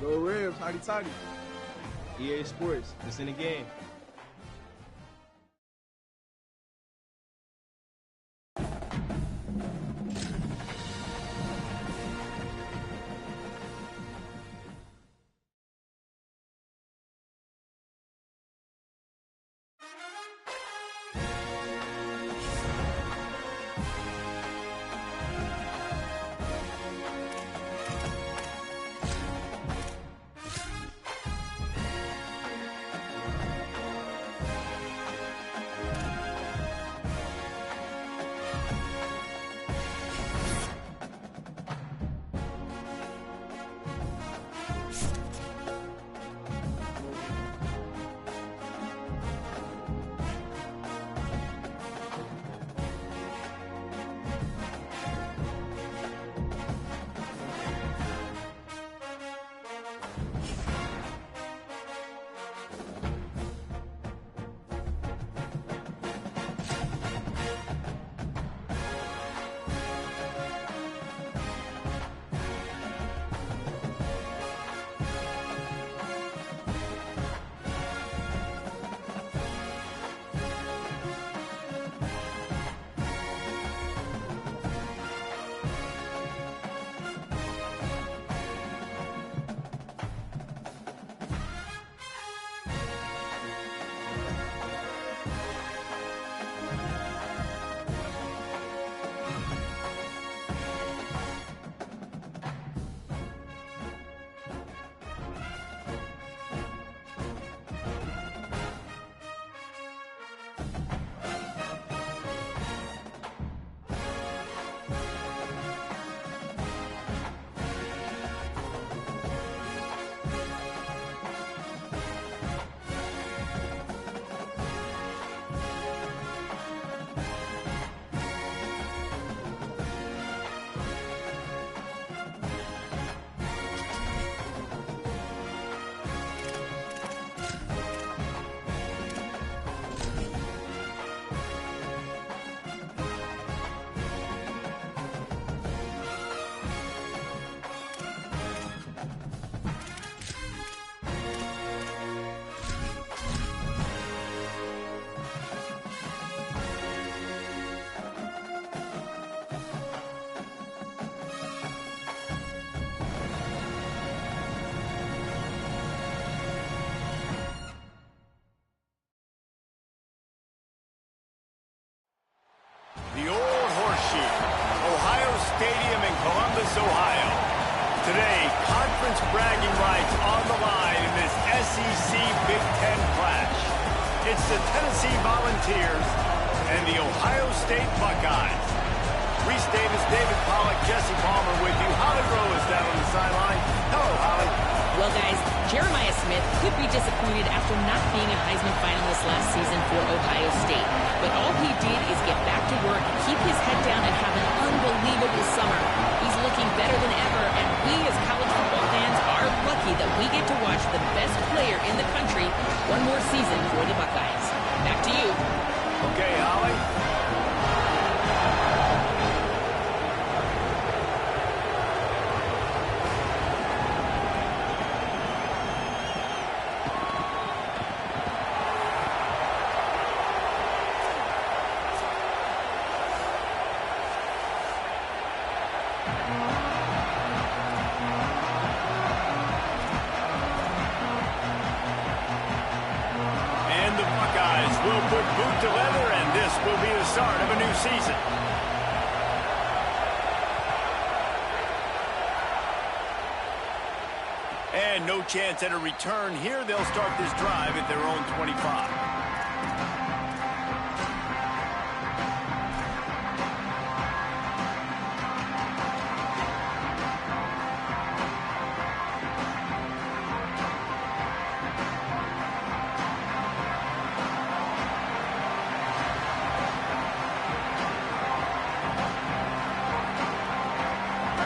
Go Rams, hotty toddy. EA Sports, it's in the game. The old horseshoe, Ohio Stadium in Columbus, Ohio. Today, conference bragging rights on the line in this SEC Big Ten clash. It's the Tennessee Volunteers and the Ohio State Buckeyes. Reese Davis, David Pollack, Jesse Palmer with you. Holly Rowe is down on the sideline. Hello, Holly. Well, guys, Jeremiah Smith could be disappointed after not being a Heisman finalist last season for Ohio State. But all he did is get back to work, keep his head down, and have an unbelievable summer. He's looking better than ever, and we as college football fans are lucky that we get to watch the best player in the country one more season for the Buckeyes. Back to you. Okay, Holly. Will put boot to leather, and this will be the start of a new season. And no chance at a return here. They'll start this drive at their own 25.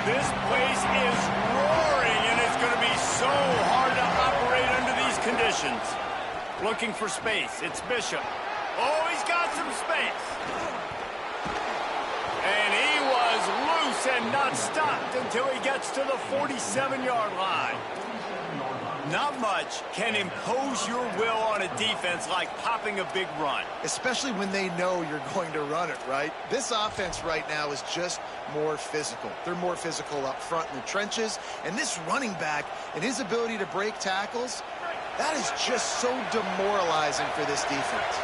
This place is roaring, and it's going to be so hard to operate under these conditions. Looking for space. It's Bishop. Oh, he's got some space. And he was loose and not stopped until he gets to the 47-yard line. Not much can impose your will on a defense like popping a big run. Especially when they know you're going to run it, right? This offense right now is just more physical. They're more physical up front in the trenches, and this running back and his ability to break tackles, that is just so demoralizing for this defense.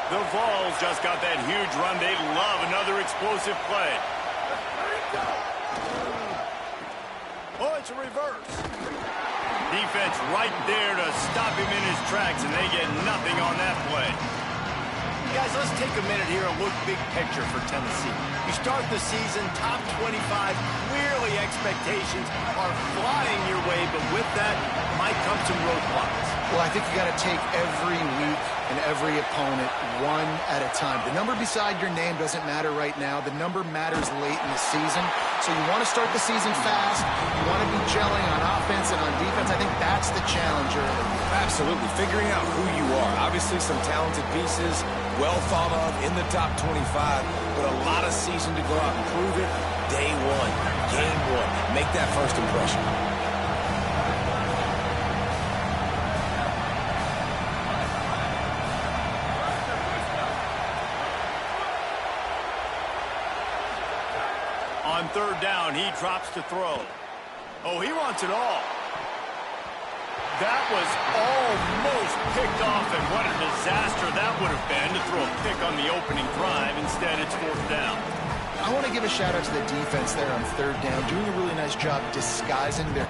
The Vols just got that huge run. They love another explosive play. Oh, it's a reverse. Defense right there to stop him in his tracks, and they get nothing on that play. Guys, let's take a minute here and look big picture for Tennessee. You start the season top 25. Clearly expectations are flying your way, but with that might come some roadblocks. Well, I think you got to take every week and every opponent one at a time. The number beside your name doesn't matter right now. The number matters late in the season. So you want to start the season fast. You want to be gelling on offense and on defense. I think that's the challenge early. Absolutely. Figuring out who you are. Obviously some talented pieces, well thought of in the top 25, but a lot of season to go out and prove it. Day one, game one. Make that first impression. On third down, he drops to throw. Oh, he wants it all. That was almost picked off, and what a disaster that would have been to throw a pick on the opening drive. Instead, it's fourth down. I want to give a shout out to the defense there on third down, doing a really nice job disguising their...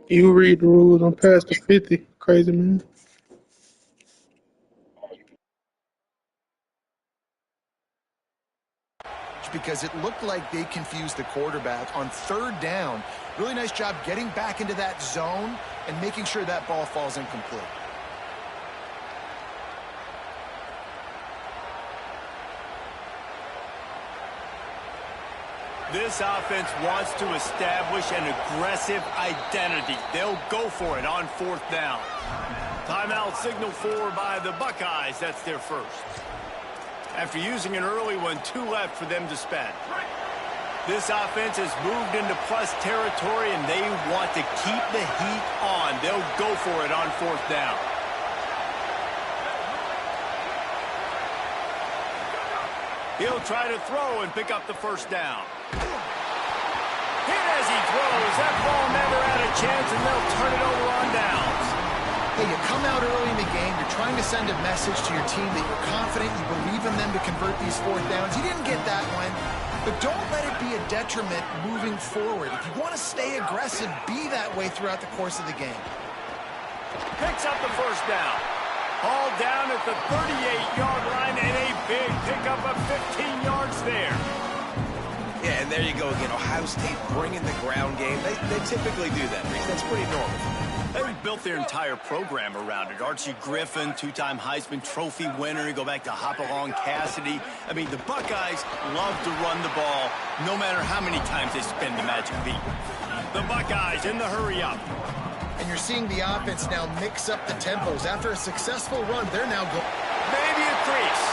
You read the rules on past the 50. Crazy, man. Because it looked like they confused the quarterback on third down. Really nice job getting back into that zone and making sure that ball falls incomplete. This offense wants to establish an aggressive identity. They'll go for it on fourth down. Timeout signal for by the Buckeyes. That's their first. After using an early one, 2 left for them to spend. This offense has moved into plus territory, and they want to keep the heat on. They'll go for it on fourth down. He'll try to throw and pick up the first down. Hit as he throws. That ball never had a chance, and they'll turn it over on downs. Hey, you come out early in the game, you're trying to send a message to your team that you're confident, you believe in them to convert these fourth downs. You didn't get that one, but don't let it be a detriment moving forward. If you want to stay aggressive, be that way throughout the course of the game. Picks up the first down. All down at the 38-yard line, and a big pickup of 15 yards there. Yeah, and there you go again. Ohio State bringing the ground game. They typically do that, Reese. That's pretty normal. They've built their entire program around it. Archie Griffin, 2-time Heisman Trophy winner. You go back to Hopalong Cassidy. I mean, the Buckeyes love to run the ball, no matter how many times they spin the magic beat. The Buckeyes in the hurry-up. And you're seeing the offense now mix up the tempos. After a successful run, they're now going... Maybe a crease.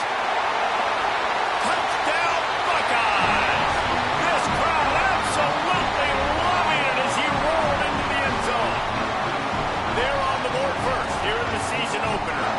Touchdown, Buckeyes! This crowd absolutely loving it as he rolled into the end zone. They're on the board first here in the season opener.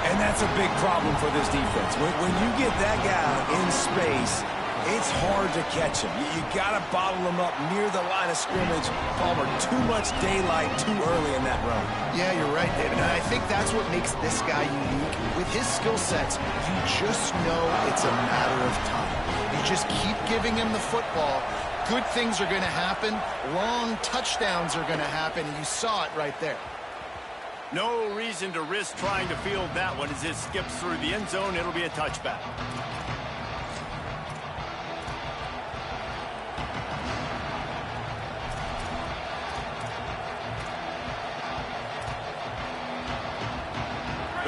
And that's a big problem for this defense. When you get that guy in space, it's hard to catch him. You got to bottle him up near the line of scrimmage. Palmer, too much daylight too early in that run. Yeah, you're right, David. And I think that's what makes this guy unique. With his skill sets, you just know it's a matter of time. You just keep giving him the football. Good things are going to happen. Long touchdowns are going to happen. And you saw it right there. No reason to risk trying to field that one as it skips through the end zone. It'll be a touchback.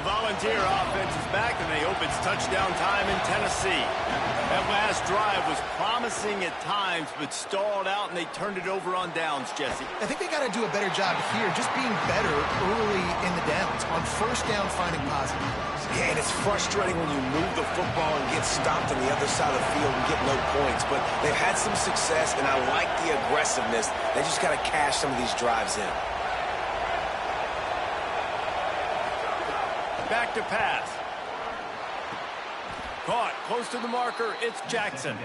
Volunteer offense is back, and they hope it's touchdown time in Tennessee. That last drive was promising at times, but stalled out, and they turned it over on downs, Jesse. I think they got to do a better job here, just being better early in the downs. On first down finding positive. Yeah, and it's frustrating when you move the football and get stopped on the other side of the field and get no points. But they've had some success, and I like the aggressiveness. They just got to cash some of these drives in. Back to pass. Caught close to the marker. It's Jackson.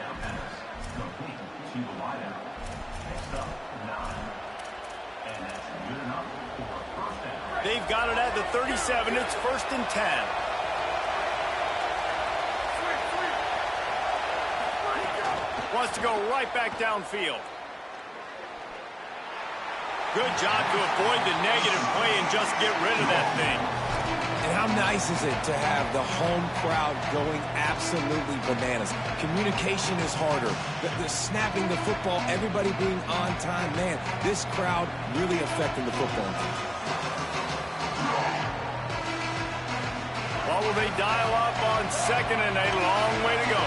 They've got it at the 37. It's 1st and 10. Wants to go right back downfield. Good job to avoid the negative play and just get rid of that thing. And how nice is it to have the home crowd going absolutely bananas? Communication is harder. The snapping the football, everybody being on time. Man, this crowd really affecting the football game. Well, will they dial up on 2nd and a long way to go?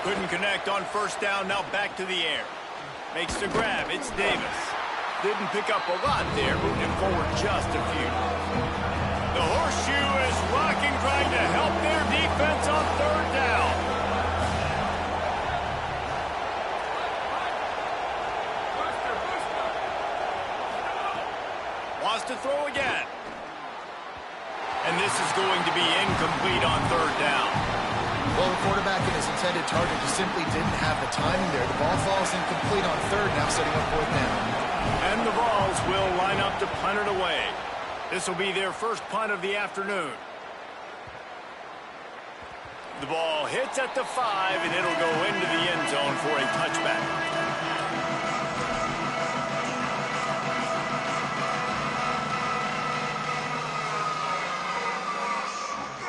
Couldn't connect on 1st down. Now back to the air. Makes the grab. It's Davis. Didn't pick up a lot there. Moving forward just a few. The horseshoe is rocking, trying to help their defense on 3rd down. Wants to throw again. And this is going to be incomplete on 3rd down. Well, the quarterback and his intended target just simply didn't have the timing there. The ball falls incomplete on 3rd, now setting up 4th down. And the Vols will line up to punt it away. This will be their first punt of the afternoon. The ball hits at the 5, and it'll go into the end zone for a touchback.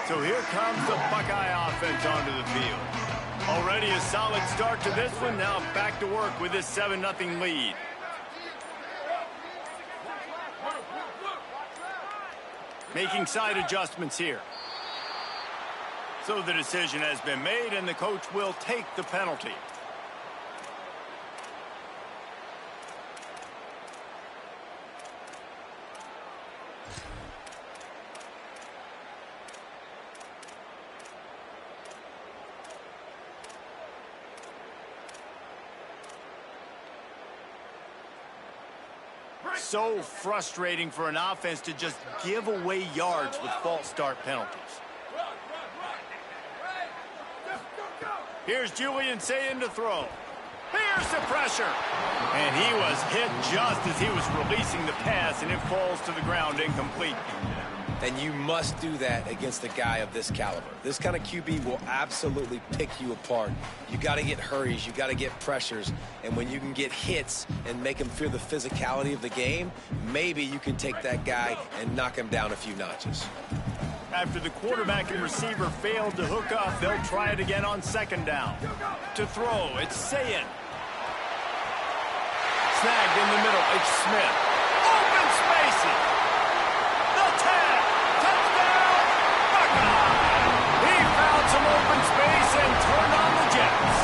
So here comes the Buckeye offense onto the field. Already a solid start to this one. Now back to work with this 7-0 lead. Making side adjustments here. So the decision has been made, and the coach will take the penalty. So frustrating for an offense to just give away yards with false start penalties. Here's Julian saying to throw. Here's the pressure. And he was hit just as he was releasing the pass, and it falls to the ground incomplete. And you must do that against a guy of this caliber. This kind of QB will absolutely pick you apart. You got to get hurries, you got to get pressures, and when you can get hits and make him feel the physicality of the game, maybe you can take that guy and knock him down a few notches. After the quarterback and receiver failed to hook up, they'll try it again on 2nd down. To throw, it's Sayin. Snagged in the middle, it's Smith. Open spaces. The 10. Touchdown, Buckeye. He found some open space and turned on the Jets.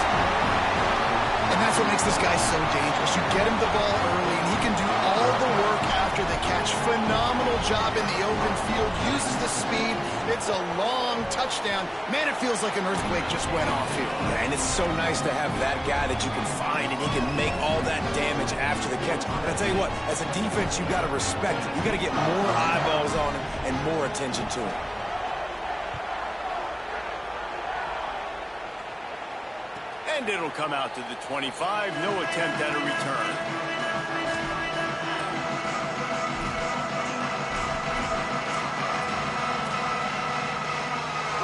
And that's what makes this guy so dangerous. You get him the ball early, and he can do all the work after the catch. Phenomenal job in the open field. Uses the speed. It's a long touchdown. Man, it feels like an earthquake just went off here. Yeah, and it's so nice to have that guy that you can find, and he can make all that damage after the catch. And I tell you what, as a defense, you got to respect it. You got to get more eyeballs on him and more attention to him. And it'll come out to the 25. No attempt at a return.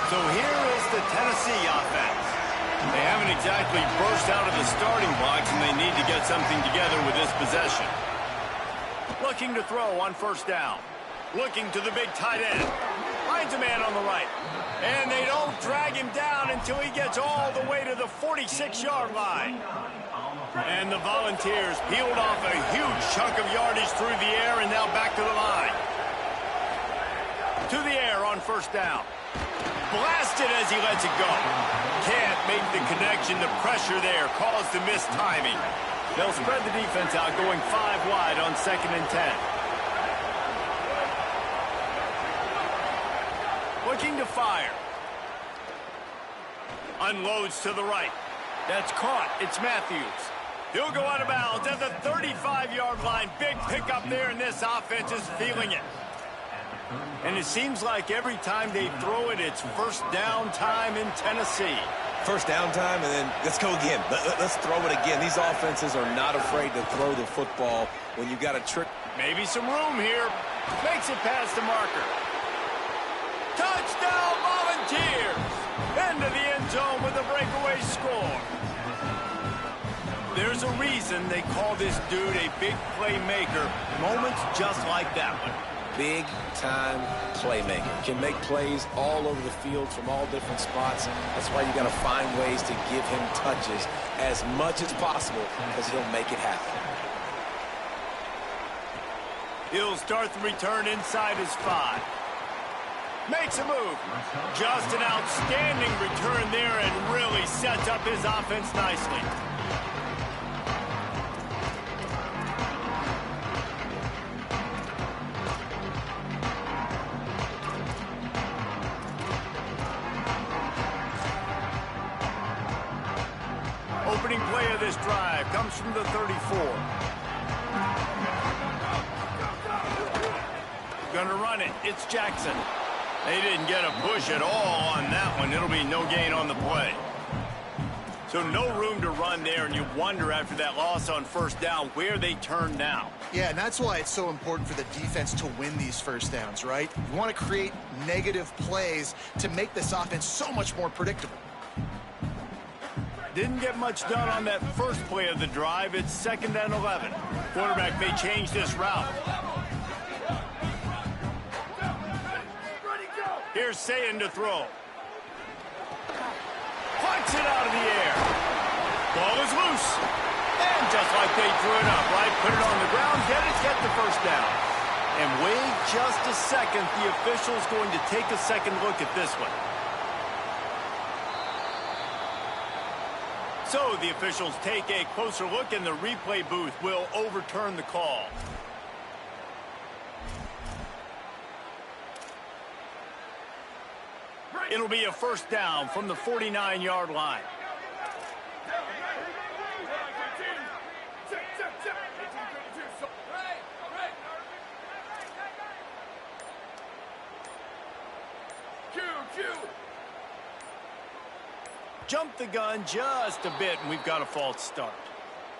So here is the Tennessee offense. They haven't exactly burst out of the starting blocks, and they need to get something together with this possession. Looking to throw on 1st down. Looking to the big tight end. Finds a man on the right. And they don't drag him down until he gets all the way to the 46-yard line. And the Volunteers peeled off a huge chunk of yardage through the air, and now back to the line. To the air on 1st down. Blasted as he lets it go. Can't make the connection. The pressure there caused the missed timing. They'll spread the defense out, going 5 wide on 2nd and 10. Looking to fire. Unloads to the right. That's caught. It's Matthews. He'll go out of bounds at the 35-yard line. Big pickup there, and this offense is feeling it. And it seems like every time they throw it, it's first down time in Tennessee. First down time, and then let's go again. Let's throw it again. These offenses are not afraid to throw the football when you've got a trick. Maybe some room here. Makes it past the marker. Touchdown, Volunteers! Into the end zone with a breakaway score. There's a reason they call this dude a big playmaker. Moments just like that one. Big-time playmaker. Can make plays all over the field from all different spots. That's why you got to find ways to give him touches as much as possible, because he'll make it happen. He'll start the return inside his 5. Makes a move. Just an outstanding return there and really sets up his offense nicely. Opening play of this drive comes from the 34. Gonna run it. It's Jackson. They didn't get a push at all on that one. It'll be no gain on the play. So no room to run there, and you wonder after that loss on first down where they turn now. Yeah, and that's why it's so important for the defense to win these first downs, right? You want to create negative plays to make this offense so much more predictable. Didn't get much done on that first play of the drive. It's 2nd and 11. Quarterback may change this route. Here's Sayin to throw. Punts it out of the air. Ball is loose. And just like they drew it up, right? Put it on the ground, get the first down. And wait just a second. The official's going to take a second look at this one. So the officials take a closer look, and the replay booth will overturn the call. It'll be a first down from the 49-yard line. Jump the gun just a bit, and we've got a false start.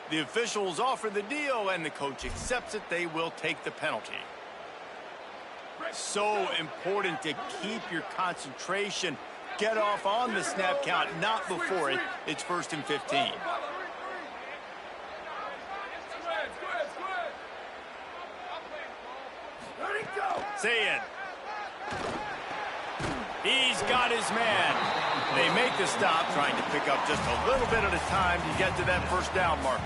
The officials offer the deal, and the coach accepts it. They will take the penalty. So important to keep your concentration. Get off on the snap count, not before it. It's 1st and 15. Sayin. He's got his man. They make the stop, trying to pick up just a little bit at a time to get to that first down marker.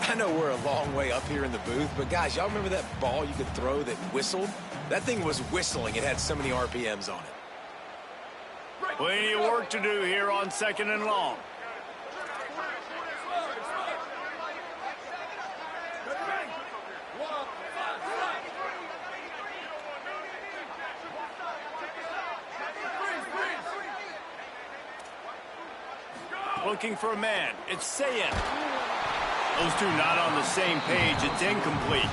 I know we're a long way up here in the booth, but guys, y'all remember that ball you could throw that whistled? That thing was whistling. It had so many RPMs on it. Plenty of work to do here on 2nd and long. Looking for a man. It's Sayin. Those two not on the same page. It's incomplete.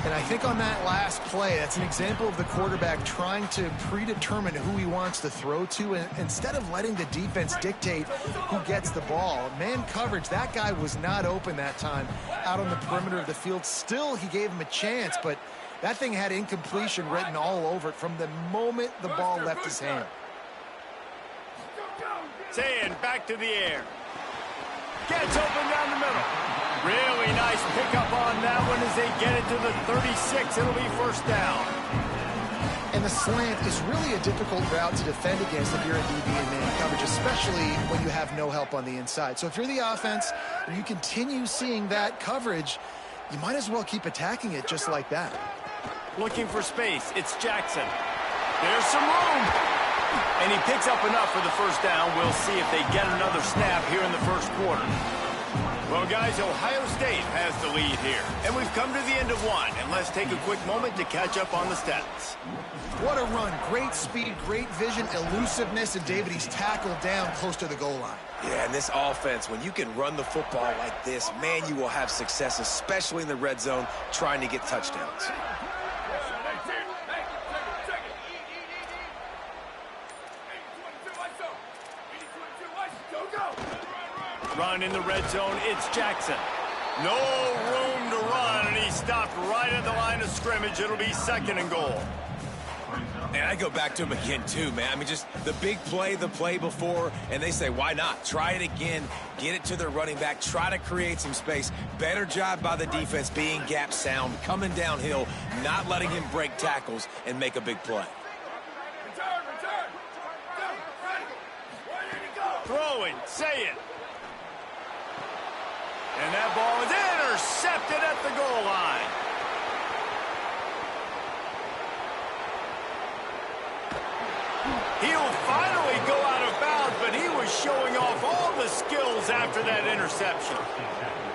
And I think on that last play, that's an example of the quarterback trying to predetermine who he wants to throw to, and instead of letting the defense dictate who gets the ball. Man coverage, that guy was not open that time out on the perimeter of the field. Still, he gave him a chance, but that thing had incompletion written all over it from the moment the ball left his hand. Sayin back to the air. Gets open down the middle. Really nice pickup on that one as they get it to the 36. It'll be first down. And the slant is really a difficult route to defend against if you're in DB and man coverage, especially when you have no help on the inside. So if you're the offense and you continue seeing that coverage, you might as well keep attacking it just like that. Looking for space. It's Jackson. There's some room. And he picks up enough for the first down. We'll see if they get another snap here in the first quarter. Well, guys, Ohio State has the lead here. And we've come to the end of one. And let's take a quick moment to catch up on the stats. What a run. Great speed, great vision, elusiveness, and David, he's tackled down close to the goal line. Yeah, and this offense, when you can run the football like this, man, you will have success, especially in the red zone, trying to get touchdowns. Run in the red zone, it's Jackson. No room to run, and he stopped right at the line of scrimmage. It'll be second and goal. And I go back to him again, too, man. I mean, just the big play, the play before, and they say, why not? Try it again, get it to their running back, try to create some space. Better job by the defense being gap sound, coming downhill, not letting him break tackles and make a big play. Throwing, say it. And that ball is intercepted at the goal line. He'll finally go out of bounds, but he was showing off all the skills after that interception.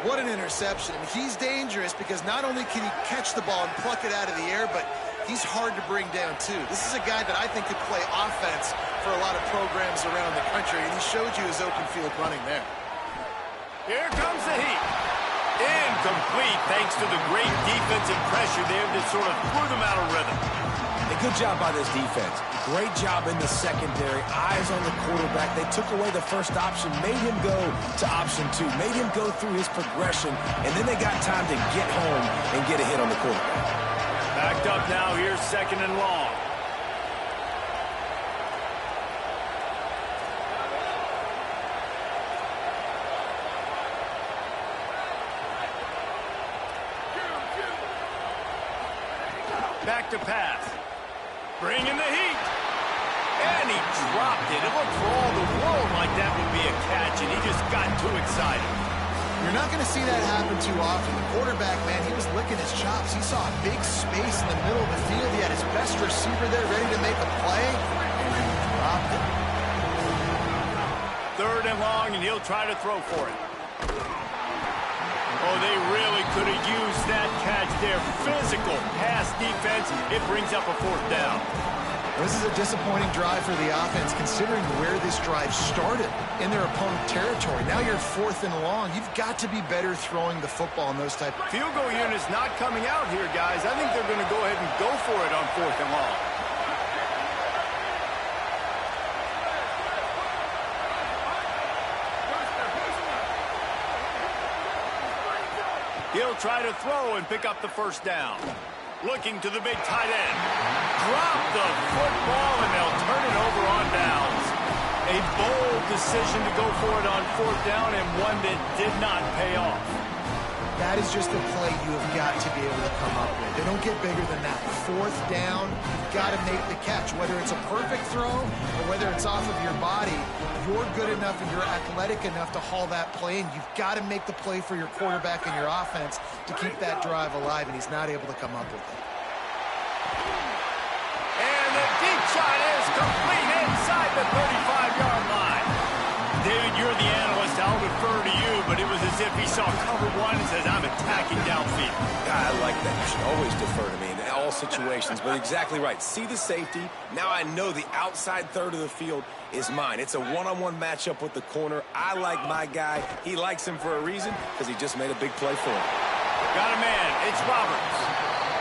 What an interception. I mean, he's dangerous because not only can he catch the ball and pluck it out of the air, but he's hard to bring down, too. This is a guy that I think could play offense for a lot of programs around the country, and he showed you his open field running there. Here comes the heat. Incomplete thanks to the great defensive pressure there that sort of threw them out of rhythm. A good job by this defense. Great job in the secondary. Eyes on the quarterback. They took away the first option, made him go to option 2, made him go through his progression, and then they got time to get home and get a hit on the quarterback. Backed up now. Here's second and long. Back to pass. Bringing the heat. And he dropped it. It looked for all the world like that would be a catch, and he just got too excited. You're not going to see that happen too often. The quarterback, man, he was licking his chops. He saw a big space in the middle of the field. He had his best receiver there ready to make a play, and he dropped it. Third and long, and he'll try to throw for it. Oh, they really could have used that catch there. Physical pass defense. It brings up a fourth down. This is a disappointing drive for the offense, considering where this drive started in their opponent territory. Now you're fourth and long. You've got to be better throwing the football in those type of... Field goal unit's not coming out here, guys. I think they're going to go ahead and go for it on fourth and long. He'll try to throw and pick up the first down. Looking to the big tight end. Drop the football, and they'll turn it over on downs. A bold decision to go for it on fourth down, and one that did not pay off. That is just a play you have got to be able to come up with. They don't get bigger than that. Fourth down, you've got to make the catch. Whether it's a perfect throw or whether it's off of your body, you're good enough and you're athletic enough to haul that play, and you've got to make the play for your quarterback and your offense to keep that drive alive, and he's not able to come up with it. And the deep shot is complete inside the 35-yard line. David, you're the analyst. I'll defer to you, but it was as if he saw cover one and says, I'm attacking downfield. I like that. You should always defer to me in all situations, but exactly right. See the safety. Now I know the outside third of the field is mine. It's a one-on-one matchup with the corner. I like my guy. He likes him for a reason because he just made a big play for him. Got a man. It's Roberts.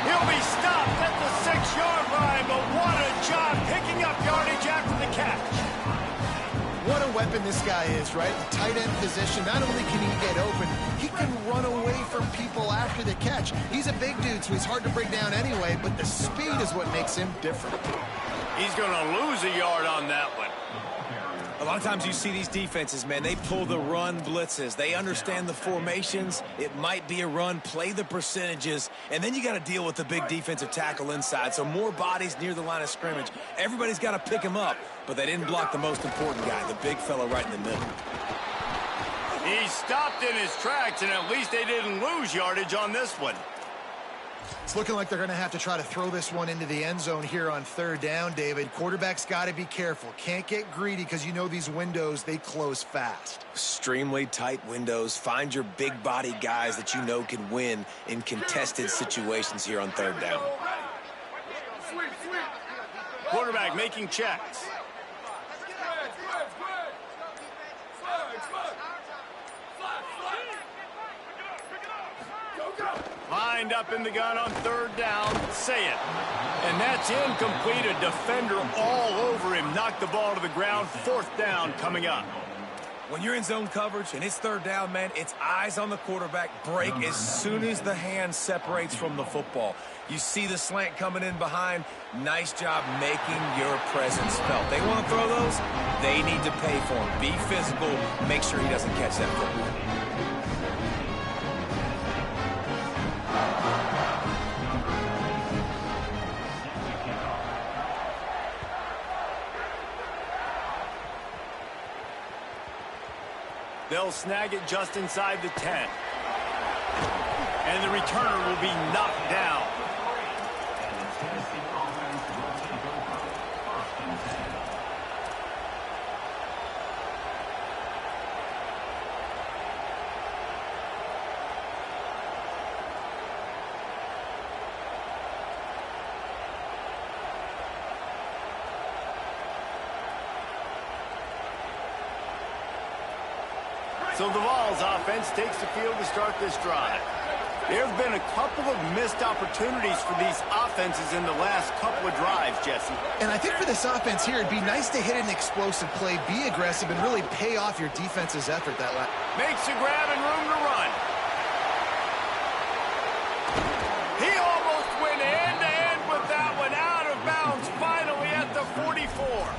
He'll be stopped at the 6-yard line, but what a job picking up yardage after the catch. What a weapon this guy is, right? The tight end position. Not only can he get open, he can run away from people after the catch. He's a big dude, so he's hard to bring down anyway, but the speed is what makes him different. He's going to lose a yard on that one. A lot of times you see these defenses, man, they pull the run blitzes. They understand the formations. It might be a run, play the percentages, and then you got to deal with the big defensive tackle inside. So more bodies near the line of scrimmage. Everybody's got to pick him up, but they didn't block the most important guy, the big fella right in the middle. He stopped in his tracks, and at least they didn't lose yardage on this one. It's looking like they're going to have to try to throw this one into the end zone here on third down, David. Quarterback's got to be careful. Can't get greedy because you know these windows, they close fast. Extremely tight windows. Find your big body guys that you know can win in contested situations here on third down. Quarterback making checks. Lined up in the gun on third down. Say it. And that's incomplete. A defender all over him. Knocked the ball to the ground. Fourth down coming up. When you're in zone coverage and it's third down, man, it's eyes on the quarterback. Break as soon as the hand separates from the football. You see the slant coming in behind. Nice job making your presence felt. They want to throw those. They need to pay for them. Be physical. Make sure he doesn't catch that football. They'll snag it just inside the 10. And the returner will be knocked down. So the Vols offense takes the field to start this drive. There have been a couple of missed opportunities for these offenses in the last couple of drives, Jesse. And I think for this offense here, it'd be nice to hit an explosive play, be aggressive, and really pay off your defense's effort that last. Makes a grab and room to run. He almost went end-to-end with that one, out of bounds finally at the 44.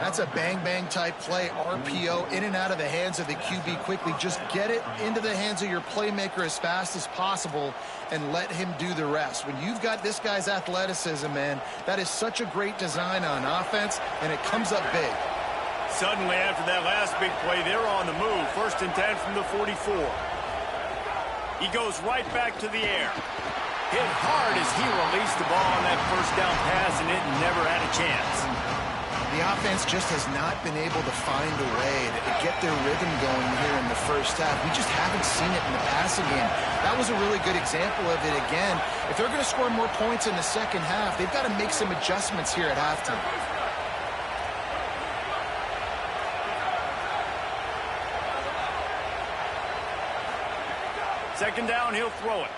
That's a bang-bang type play, RPO, in and out of the hands of the QB quickly. Just get it into the hands of your playmaker as fast as possible and let him do the rest. When you've got this guy's athleticism, man, that is such a great design on offense, and it comes up big. Suddenly, after that last big play, they're on the move. 1st and 10 from the 44. He goes right back to the air. Hit hard as he released the ball on that first down pass, and it never had a chance. The offense just has not been able to find a way to get their rhythm going here in the first half. We just haven't seen it in the passing game. That was a really good example of it again. If they're going to score more points in the second half, they've got to make some adjustments here at halftime. Second down, he'll throw it.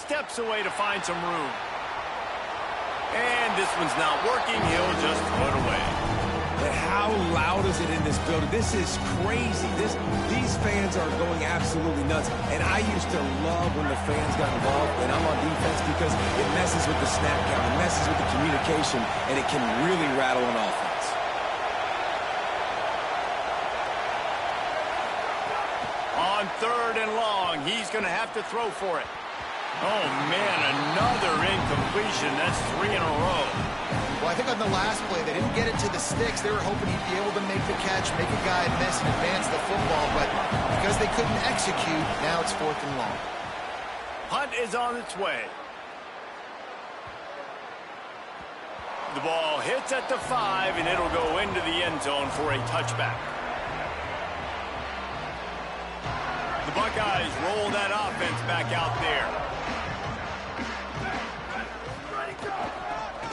Steps away to find some room. And this one's not working. He'll just throw it away. But how loud is it in this building? This is crazy. These fans are going absolutely nuts. And I used to love when the fans got involved when I'm on defense because it messes with the snap count, it messes with the communication, and it can really rattle an offense. On 3rd and long, he's going to have to throw for it. Oh, man, another incompletion. That's 3 in a row. Well, I think on the last play, they didn't get it to the sticks. They were hoping he'd be able to make the catch, make a guy miss, and advance the football. But because they couldn't execute, now it's 4th and long. Hunt is on its way. The ball hits at the 5, and it'll go into the end zone for a touchback. The Buckeyes roll that offense back out there.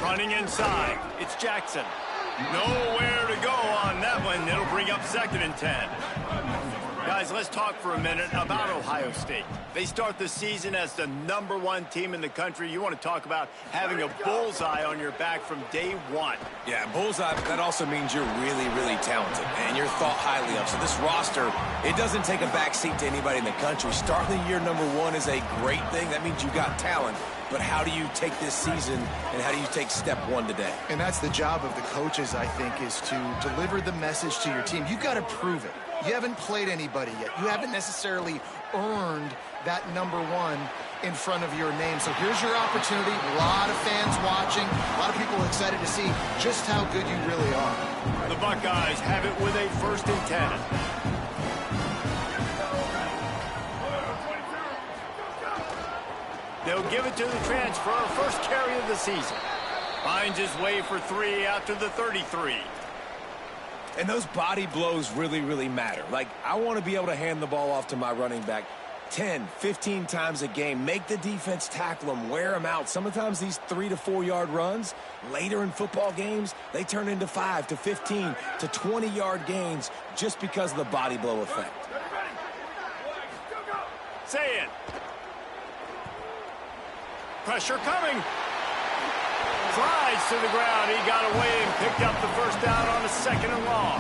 Running inside, it's Jackson. Nowhere to go on that one. It'll bring up 2nd and 10. Guys, let's talk for a minute about Ohio State. They start the season as the #1 team in the country. You want to talk about having a bullseye on your back from day one. Yeah, bullseye, but that also means you're really, really talented, and you're thought highly of. So this roster, it doesn't take a backseat to anybody in the country. Starting the year #1 is a great thing. That means you got talent. But how do you take this season, and how do you take step one today? And that's the job of the coaches, I think, is to deliver the message to your team. You've got to prove it. You haven't played anybody yet. You haven't necessarily earned that #1 in front of your name. So here's your opportunity. A lot of fans watching. A lot of people excited to see just how good you really are. The Buckeyes have it with a 1st and 10. They'll give it to the transfer, first carry of the season. Finds his way for 3 out to the 33. And those body blows really, really matter. Like, I want to be able to hand the ball off to my running back 10, 15 times a game. Make the defense tackle them, wear them out. Sometimes these 3 to 4 yard runs, later in football games, they turn into 5 to 15 to 20 yard gains just because of the body blow effect. Say it. Pressure coming. Slides to the ground. He got away and picked up the first down on a 2nd and long.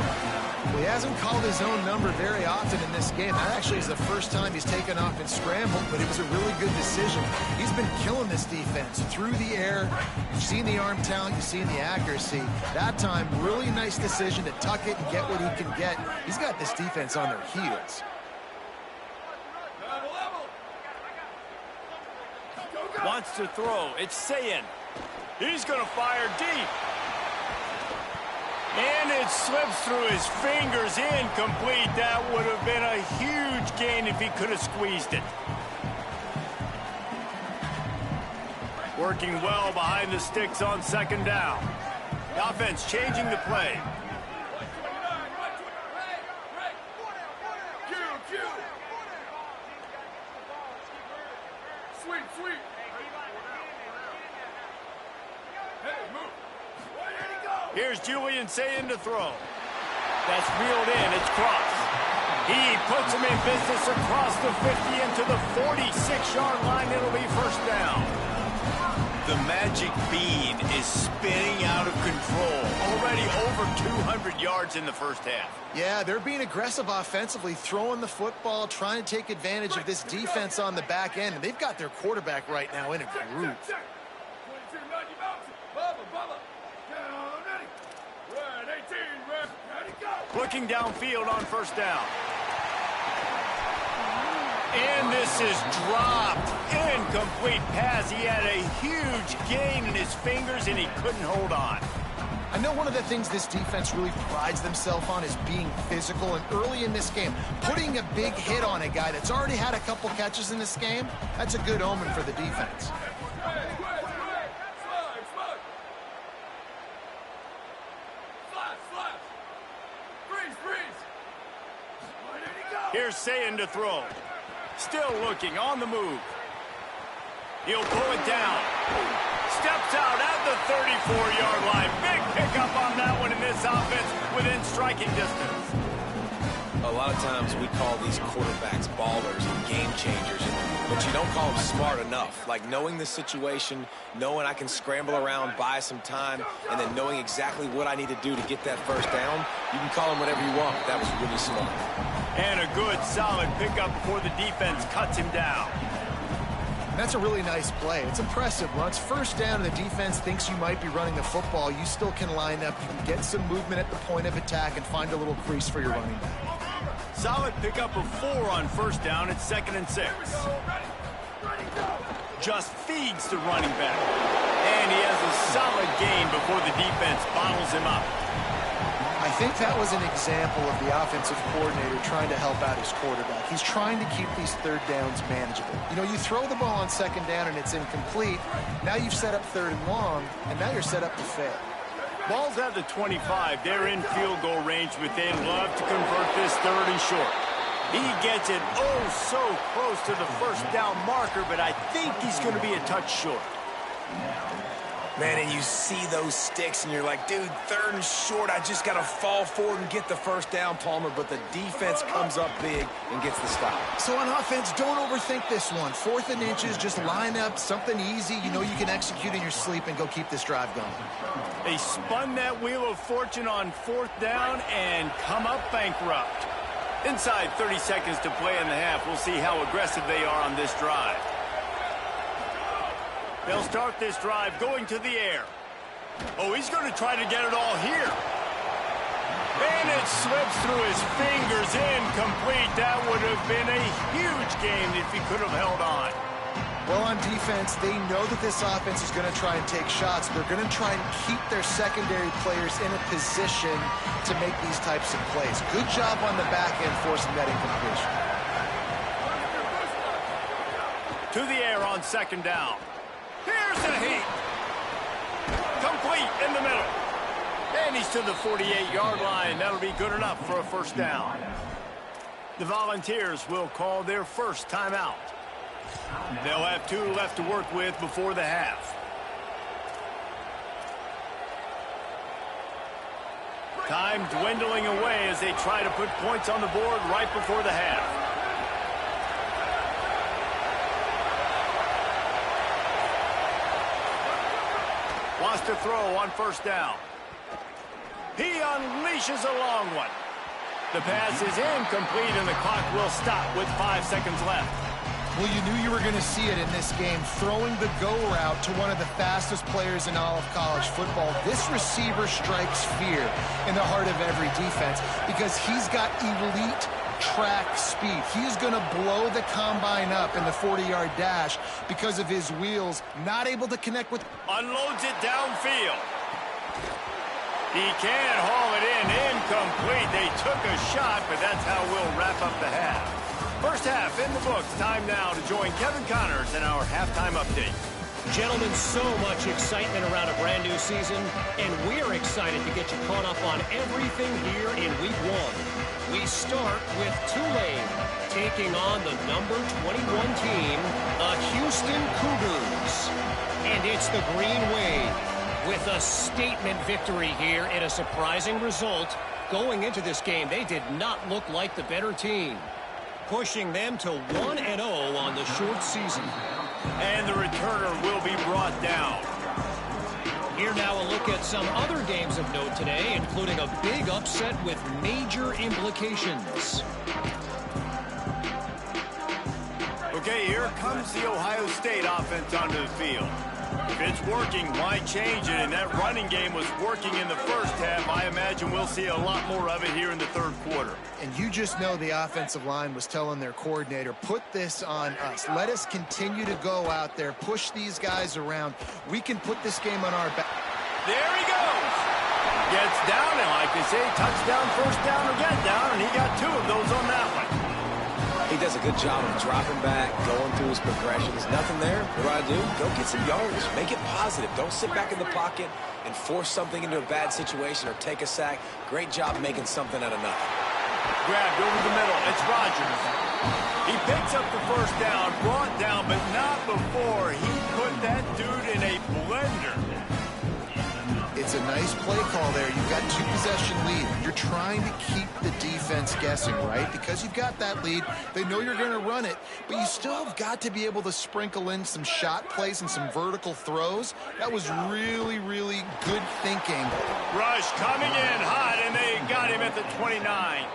Well, he hasn't called his own number very often in this game. That actually is the first time he's taken off and scrambled, but it was a really good decision. He's been killing this defense through the air. You've seen the arm talent, you've seen the accuracy. That time, really nice decision to tuck it and get what he can get. He's got this defense on their heels. Wants to throw. It's Sayin. He's going to fire deep. And it slips through his fingers, incomplete. That would have been a huge gain if he could have squeezed it. Working well behind the sticks on 2nd down. The offense changing the play. Here's Julian Sayin to throw. That's reeled in. It's crossed. He puts him in business across the 50 into the 46-yard line. It'll be first down. The magic bean is spinning out of control. Already over 200 yards in the first half. Yeah, they're being aggressive offensively, throwing the football, trying to take advantage of this defense on the back end. And they've got their quarterback right now in a groove. Looking downfield on first down. And this is dropped. Incomplete pass. He had a huge gain in his fingers, and he couldn't hold on. I know one of the things this defense really prides themselves on is being physical, and early in this game, putting a big hit on a guy that's already had a couple catches in this game, that's a good omen for the defense. Here's Sayin to throw. Still looking, on the move. He'll pull it down. Steps out at the 34-yard line. Big pickup on that one in this offense within striking distance. A lot of times we call these quarterbacks ballers and game changers, but you don't call them smart enough. Like knowing the situation, knowing I can scramble around, buy some time, and then knowing exactly what I need to do to get that first down. You can call them whatever you want, but that was really smart. And a good, solid pickup before the defense cuts him down. That's a really nice play. It's impressive. Once first down and the defense thinks you might be running the football, you still can line up and get some movement at the point of attack and find a little crease for your running back. Solid pickup of 4 on first down. It's 2nd and 6. Just feeds the running back. And he has a solid gain before the defense bottles him up. I think that was an example of the offensive coordinator trying to help out his quarterback. He's trying to keep these third downs manageable. You know, you throw the ball on 2nd down and it's incomplete. Now you've set up 3rd and long, and now you're set up to fail. Ball's at the 25. They're in field goal range, but they'd love to convert this 3rd and short. He gets it oh so close to the first down marker, but I think he's going to be a touch short. Man, and you see those sticks, and you're like, dude, 3rd and short, I just got to fall forward and get the first down, Palmer, but the defense comes up big and gets the stop. So on offense, don't overthink this one. 4th and inches, just line up something easy you know you can execute in your sleep and go keep this drive going. They spun that wheel of fortune on 4th down and come up bankrupt. Inside 30 seconds to play in the half. We'll see how aggressive they are on this drive. They'll start this drive going to the air. Oh, he's going to try to get it all here. And it slips through his fingers, incomplete. That would have been a huge gain if he could have held on. Well, on defense, they know that this offense is going to try and take shots. They're going to try and keep their secondary players in a position to make these types of plays. Good job on the back end forcing that incompletion. To the air on second down. Here's the heat. Complete in the middle. And he's to the 48-yard line. That'll be good enough for a first down. The Volunteers will call their first timeout. They'll have 2 left to work with before the half. Time dwindling away as they try to put points on the board right before the half. Wants to throw on first down. He unleashes a long one. The pass is incomplete, and the clock will stop with 5 seconds left. Well, you knew you were going to see it in this game, throwing the go route to one of the fastest players in all of college football. This receiver strikes fear in the heart of every defense because he's got elite track speed. He is going to blow the combine up in the 40-yard dash because of his wheels, not able to connect with... Unloads it downfield. He can't haul it in. Incomplete. They took a shot, but that's how we'll wrap up the half. First half in the books. Time now to join Kevin Connors in our halftime update. Gentlemen, so much excitement around a brand new season, and we're excited to get you caught up on everything here in Week 1. We start with Tulane taking on the number 21 team, the Houston Cougars. And it's the Green Wave with a statement victory here in a surprising result. Going into this game, they did not look like the better team, pushing them to 1-0 on the short season. And the returner will be brought down. Here now a look at some other games of note today, including a big upset with major implications. Okay, here comes the Ohio State offense onto the field. If it's working, why change it? And that running game was working in the first half. I imagine we'll see a lot more of it here in the third quarter. And you just know the offensive line was telling their coordinator, put this on us. Let us continue to go out there, push these guys around. We can put this game on our back. There he goes. Gets down, and like they say, touchdown, first down, or get down, and he got 2 of those on that one. He does a good job of dropping back, going through his progressions. Nothing there. What do? Go get some yards. Make it positive. Don't sit back in the pocket and force something into a bad situation or take a sack. Great job making something out of nothing. Grabbed over the middle. It's Rodgers. He picks up the first down, brought down, but not before he put that dude in a blender. It's a nice play call there. You've got 2-possession lead. You're trying to keep the defense guessing, right? Because you've got that lead. They know you're going to run it, but you still have got to be able to sprinkle in some shot plays and some vertical throws. That was really, really good thinking. Rush coming in hot, and they got him at the 29.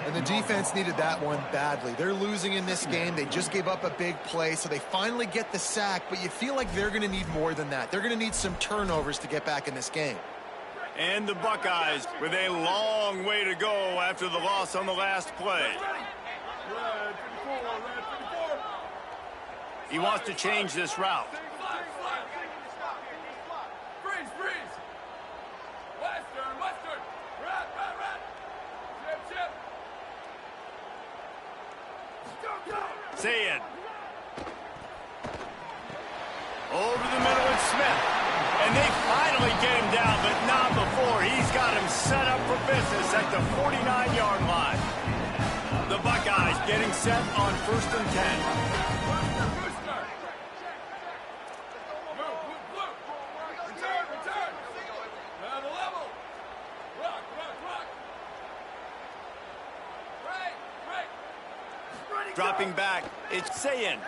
And the defense needed that one badly. They're losing in this game. They just gave up a big play, so they finally get the sack, but you feel like they're going to need more than that. They're going to need some turnovers to get back in this game. And the Buckeyes with a long way to go after the loss on the last play. He wants to change this route. Saying. Over the middle with Smith. And they finally get him down, but not before. He's got him set up for business at the 49-yard line. The Buckeyes getting set on 1st and 10. Dropping back, it's Sayin.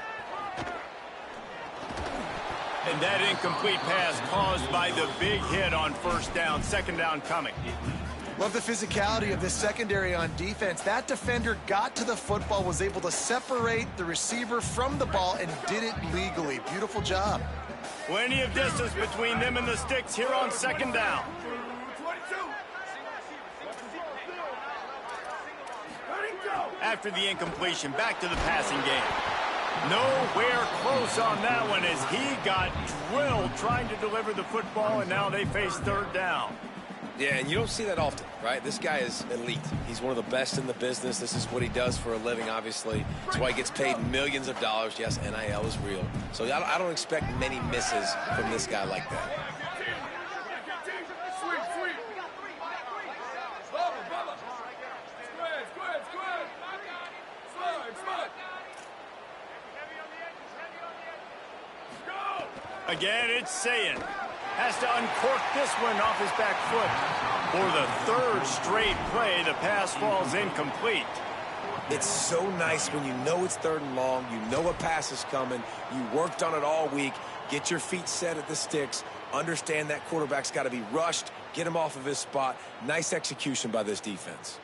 And that incomplete pass caused by the big hit on first down, second down coming. Love the physicality of this secondary on defense. That defender got to the football, was able to separate the receiver from the ball, and did it legally. Beautiful job. Plenty of distance between them and the sticks here on second down. After the incompletion, back to the passing game. Nowhere close on that one as he got drilled trying to deliver the football, and now they face third down. Yeah, and you don't see that often, right? This guy is elite. He's one of the best in the business. This is what he does for a living, obviously. That's why he gets paid millions of dollars. Yes, NIL is real. So I don't expect many misses from this guy like that. Again, it's Sayin. Has to uncork this one off his back foot. For the third straight play, the pass falls incomplete. It's so nice when you know it's 3rd and long, you know a pass is coming, you worked on it all week, get your feet set at the sticks, understand that quarterback's got to be rushed, get him off of his spot. Nice execution by this defense.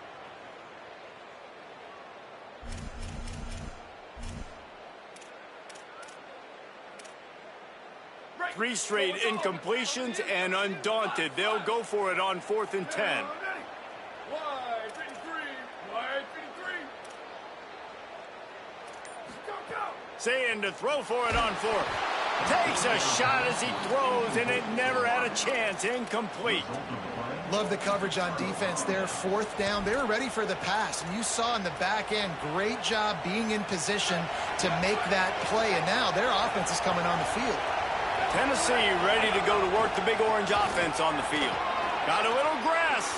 Three straight incompletions, and undaunted, they'll go for it on 4th and 10. Sayin to throw for it on 4th. Takes a shot as he throws, and it never had a chance. Incomplete. Love the coverage on defense there. 4th down. They were ready for the pass, and you saw in the back end, great job being in position to make that play, and now their offense is coming on the field. Tennessee ready to go to work the Big Orange offense on the field. Got a little grass.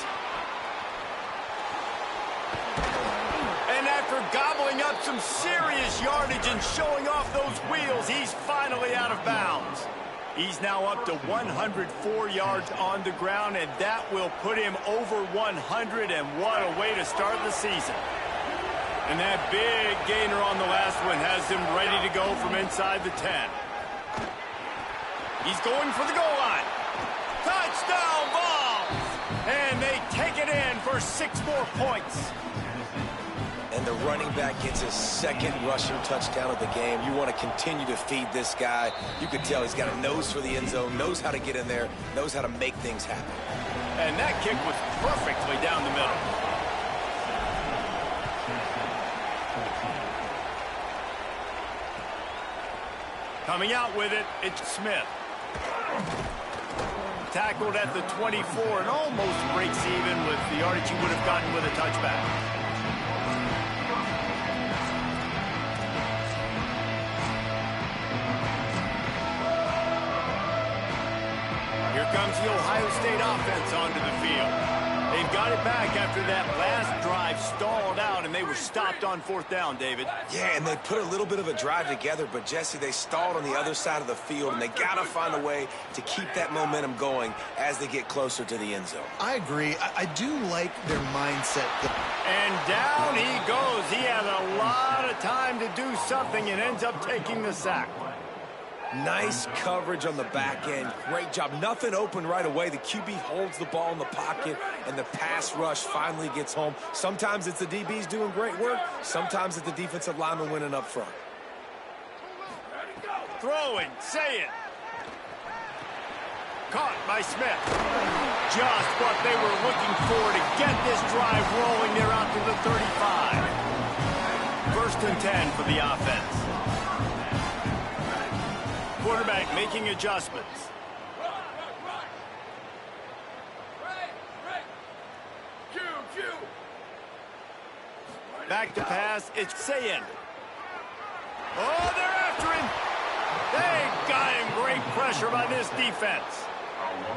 And after gobbling up some serious yardage and showing off those wheels, he's finally out of bounds. He's now up to 104 yards on the ground, and that will put him over 100, and what a way to start the season. And that big gainer on the last one has him ready to go from inside the 10. He's going for the goal line. Touchdown ball! And they take it in for 6 more points. And the running back gets his 2nd rushing touchdown of the game. You want to continue to feed this guy. You could tell he's got a nose for the end zone, knows how to get in there, knows how to make things happen. And that kick was perfectly down the middle. Coming out with it, it's Smith. Tackled at the 24 and almost breaks even with the yardage he would have gotten with a touchback. Here comes the Ohio State offense onto the field. They've got it back after that last drive stalled out, and they were stopped on 4th down, David. Yeah, and they put a little bit of a drive together, but, Jesse, they stalled on the other side of the field, and they got to find a way to keep that momentum going as they get closer to the end zone. I agree. I do like their mindset. And down he goes. He had a lot of time to do something and ends up taking the sack. Nice coverage on the back end. Great job. Nothing open right away. The QB holds the ball in the pocket, and the pass rush finally gets home. Sometimes it's the DBs doing great work. Sometimes it's the defensive lineman winning up front. Throwing, say it. Caught by Smith. Just what they were looking for to get this drive rolling. They're out to the 35. 1st and 10 for the offense. Quarterback making adjustments. Back to pass, it's Sayin. Oh, they're after him. They got him. Great pressure by this defense.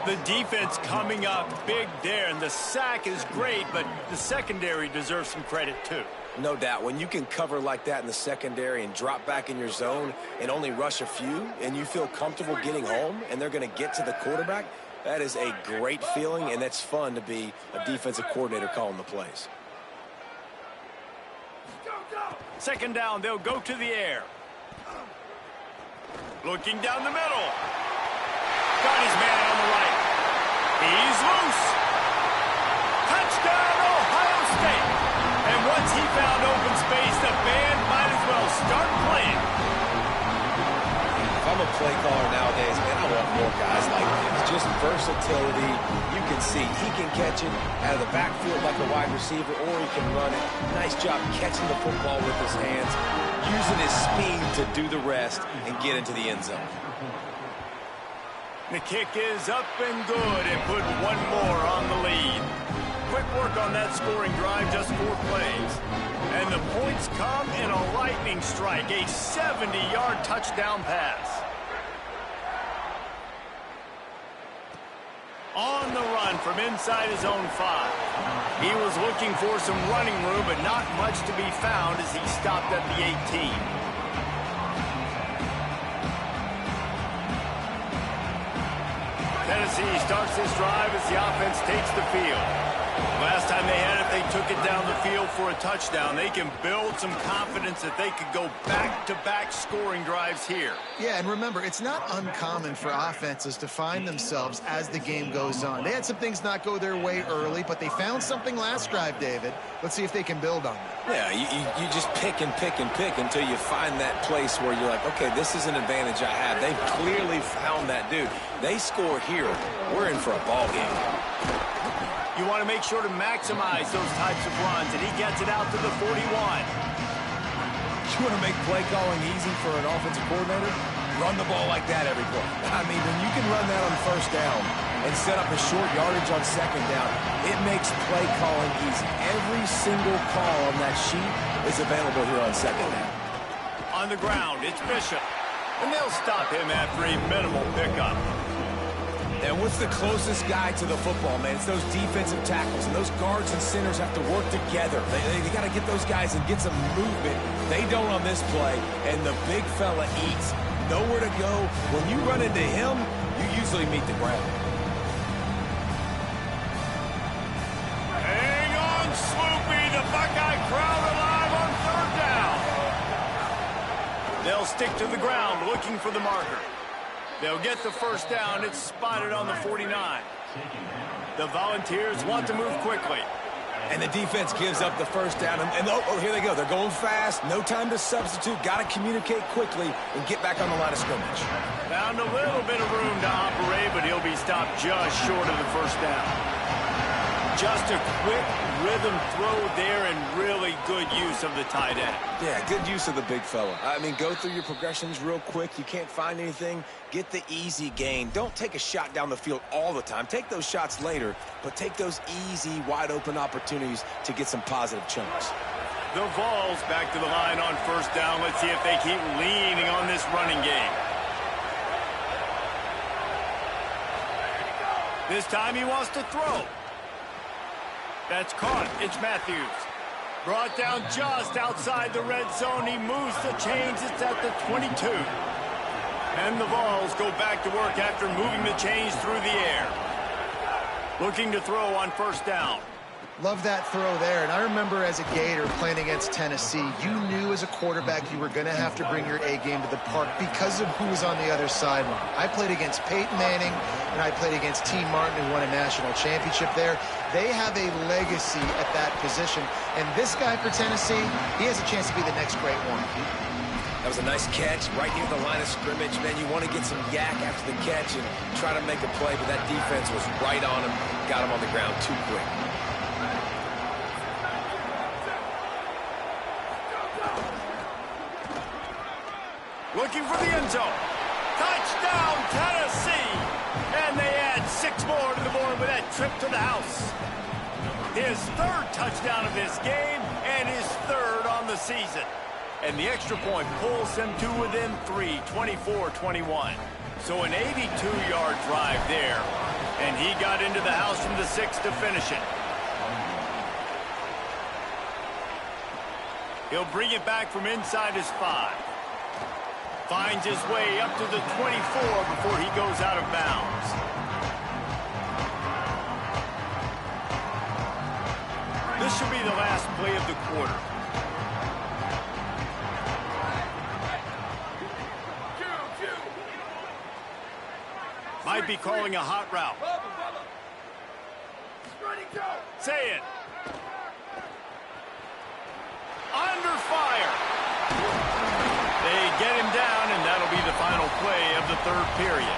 The defense coming up big there, and the sack is great, but the secondary deserves some credit too. No doubt. When you can cover like that in the secondary and drop back in your zone and only rush a few, and you feel comfortable getting home, and they're going to get to the quarterback, that is a great feeling, and that's fun to be a defensive coordinator calling the plays. 2nd down, they'll go to the air. Looking down the middle. Got his man on the right. He's loose. Touchdown, Ohio State. And once he found open space, the band might as well start playing. If I'm a play caller nowadays, man, I want more guys like this. Just versatility. You can see he can catch it out of the backfield like a wide receiver, or he can run it. Nice job catching the football with his hands, using his speed to do the rest and get into the end zone. The kick is up and good and put one more on the lead. Quick work on that scoring drive, just 4 plays. And the points come in a lightning strike, a 70-yard touchdown pass. On the run from inside his own 5. He was looking for some running room, but not much to be found as he stopped at the 18. Tennessee starts this drive as the offense takes the field. Last time they had it, they took it down the field for a touchdown. They can build some confidence that they could go back-to-back scoring drives here. Yeah, and remember, it's not uncommon for offenses to find themselves as the game goes on. They had some things not go their way early, but they found something last drive, David. Let's see if they can build on that. Yeah, you just pick and pick and pick until you find that place where you're like, okay, this is an advantage I have. They've clearly found that dude. They score here, we're in for a ball game. You want to make sure to maximize those types of runs, and he gets it out to the 41. You want to make play calling easy for an offensive coordinator? Run the ball like that every play. I mean, when you can run that on first down and set up a short yardage on second down, it makes play calling easy. Every single call on that sheet is available here on second down. On the ground, it's Bishop. And they'll stop him after a minimal pickup. And what's the closest guy to the football, man? It's those defensive tackles, and those guards and centers have to work together. They got to get those guys and get some movement. They don't on this play, and the big fella eats. Nowhere to go. When you run into him, you usually meet the ground. Hang on, Sloopy. The Buckeye crowd alive on 3rd down. They'll stick to the ground looking for the marker. They'll get the first down. It's spotted on the 49. The Volunteers want to move quickly. And the defense gives up the first down. And oh, here they go. They're going fast. No time to substitute. Got to communicate quickly and get back on the line of scrimmage. Found a little bit of room to operate, but he'll be stopped just short of the first down. Just a quick rhythm throw there and really good use of the tight end. Yeah, good use of the big fella. I mean, go through your progressions real quick. You can't find anything. Get the easy gain. Don't take a shot down the field all the time. Take those shots later, but take those easy, wide-open opportunities to get some positive chunks. The Vols back to the line on first down. Let's see if they keep leaning on this running game. This time he wants to throw. That's caught. It's Matthews. Brought down just outside the red zone. He moves the chains. It's at the 22. And the Vols go back to work after moving the chains through the air. Looking to throw on first down. Love that throw there. And I remember as a Gator playing against Tennessee, you knew as a quarterback you were going to have to bring your A game to the park because of who was on the other sideline. I played against Peyton Manning, and I played against T. Martin, who won a national championship there. They have a legacy at that position. And this guy for Tennessee, he has a chance to be the next great one. That was a nice catch right near the line of scrimmage. Man, you want to get some yak after the catch and try to make a play, but that defense was right on him. Got him on the ground too quick. Looking for the end zone. Touchdown, Tennessee! And they add 6 more to the board with that trip to the house. His 3rd touchdown of this game and his 3rd on the season. And the extra point pulls them to within 3, 24-21. So an 82-yard drive there. And he got into the house from the 6 to finish it. He'll bring it back from inside his 5. Finds his way up to the 24 before he goes out of bounds. This should be the last play of the quarter. Might be calling a hot route. Say it. Under fire. They get him down, and that'll be the final play of the 3rd period.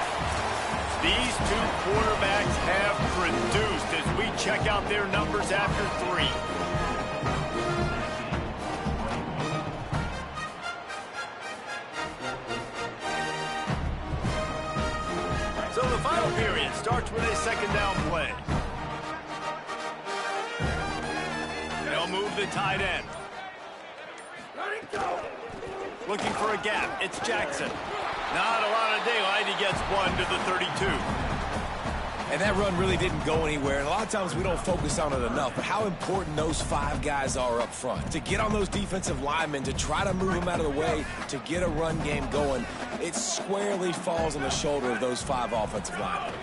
These two quarterbacks have produced as we check out their numbers after 3. So the tight end. Looking for a gap. It's Jackson. Not a lot of daylight. He gets one to the 32. And that run really didn't go anywhere. And a lot of times we don't focus on it enough. But how important those 5 guys are up front. To get on those defensive linemen, to try to move them out of the way, to get a run game going, it squarely falls on the shoulder of those 5 offensive linemen.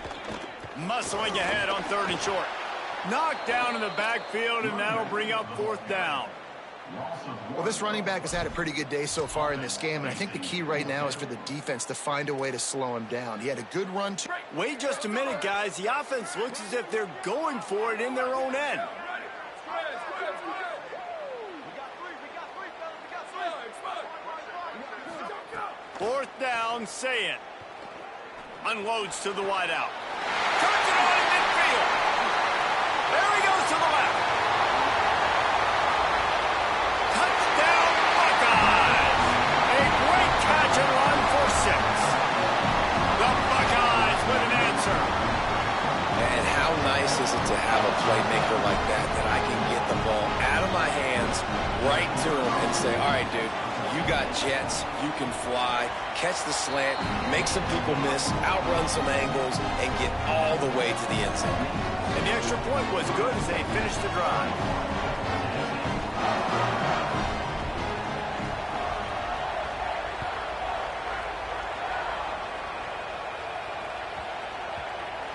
Muscling ahead on 3rd and short. Knocked down in the backfield, and that'll bring up 4th down. Well, this running back has had a pretty good day so far in this game, and I think the key right now is for the defense to find a way to slow him down. He had a good run. Wait just a minute, guys. The offense looks as if they're going for it in their own end. 4th down, say it. Unloads to the wideout. Turns it on in midfield. There he goes to the left. Touchdown, Buckeyes. A great catch and run for 6. The Buckeyes with an answer. And how nice is it to have a playmaker like that I can get the ball out of my hands right to him and say, all right, dude, you got jets, you can fly, catch the slant, make some people miss, outrun some angles, and get all the way to the end zone. And the extra point was good as they finished the drive.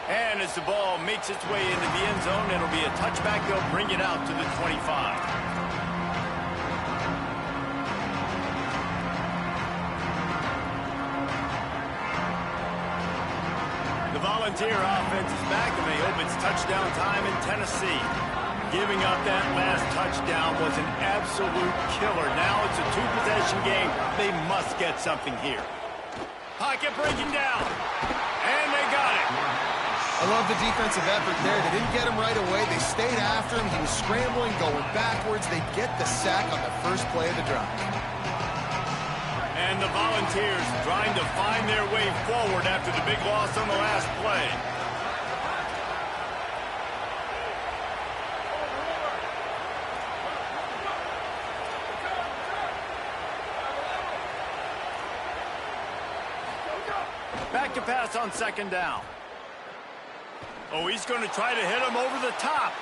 And as the ball makes its way into the end zone, it'll be a touchback. They'll bring it out to the 25. The Volunteer offense is back, and they hope it's touchdown time in Tennessee. Giving up that last touchdown was an absolute killer. Now it's a 2-possession game. They must get something here. Pocket breaking down, and they got it. I love the defensive effort there. They didn't get him right away. They stayed after him. He was scrambling, going backwards. They get the sack on the first play of the drive. And the Volunteers trying to find their way forward after the big loss on the last play. Back to pass on 2nd down. Oh, he's going to try to hit him over the top.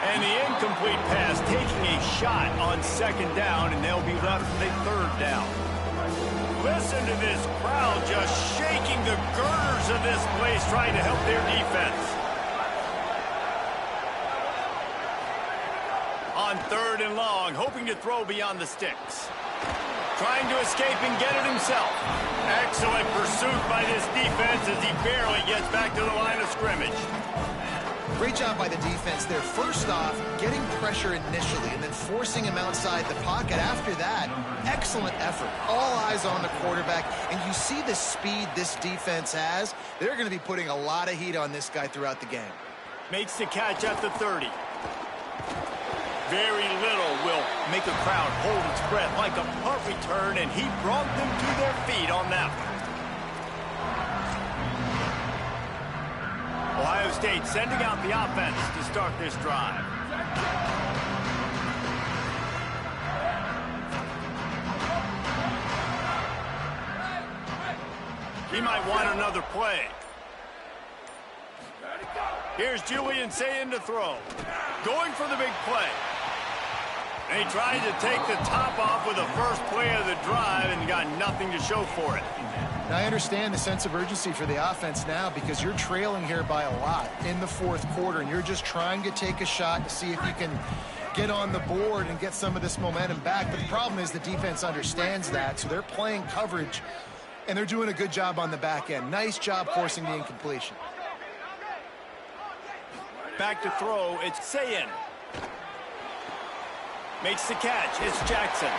And the incomplete pass taking a shot on 2nd down, and they'll be left with a 3rd down. Listen to this crowd just shaking the girders of this place, trying to help their defense. On 3rd and long, hoping to throw beyond the sticks. Trying to escape and get it himself. Excellent pursuit by this defense as he barely gets back to the line of scrimmage. Great job by the defense there. First off, getting pressure initially and then forcing him outside the pocket. After that, excellent effort. All eyes on the quarterback. And you see the speed this defense has. They're going to be putting a lot of heat on this guy throughout the game. Makes the catch at the 30. Very little will make a crowd hold its breath like a punt return, and he brought them to their feet on that one. Ohio State sending out the offense to start this drive. He might want another play. Here's Julian saying to throw. Going for the big play. And he tried to take the top off with the first play of the drive and got nothing to show for it. Now, I understand the sense of urgency for the offense now because you're trailing here by a lot in the 4th quarter, and you're just trying to take a shot to see if you can get on the board and get some of this momentum back. But the problem is the defense understands that, so they're playing coverage, and they're doing a good job on the back end. Nice job forcing the incompletion. Back to throw, it's Sayin. Makes the catch, it's Jackson.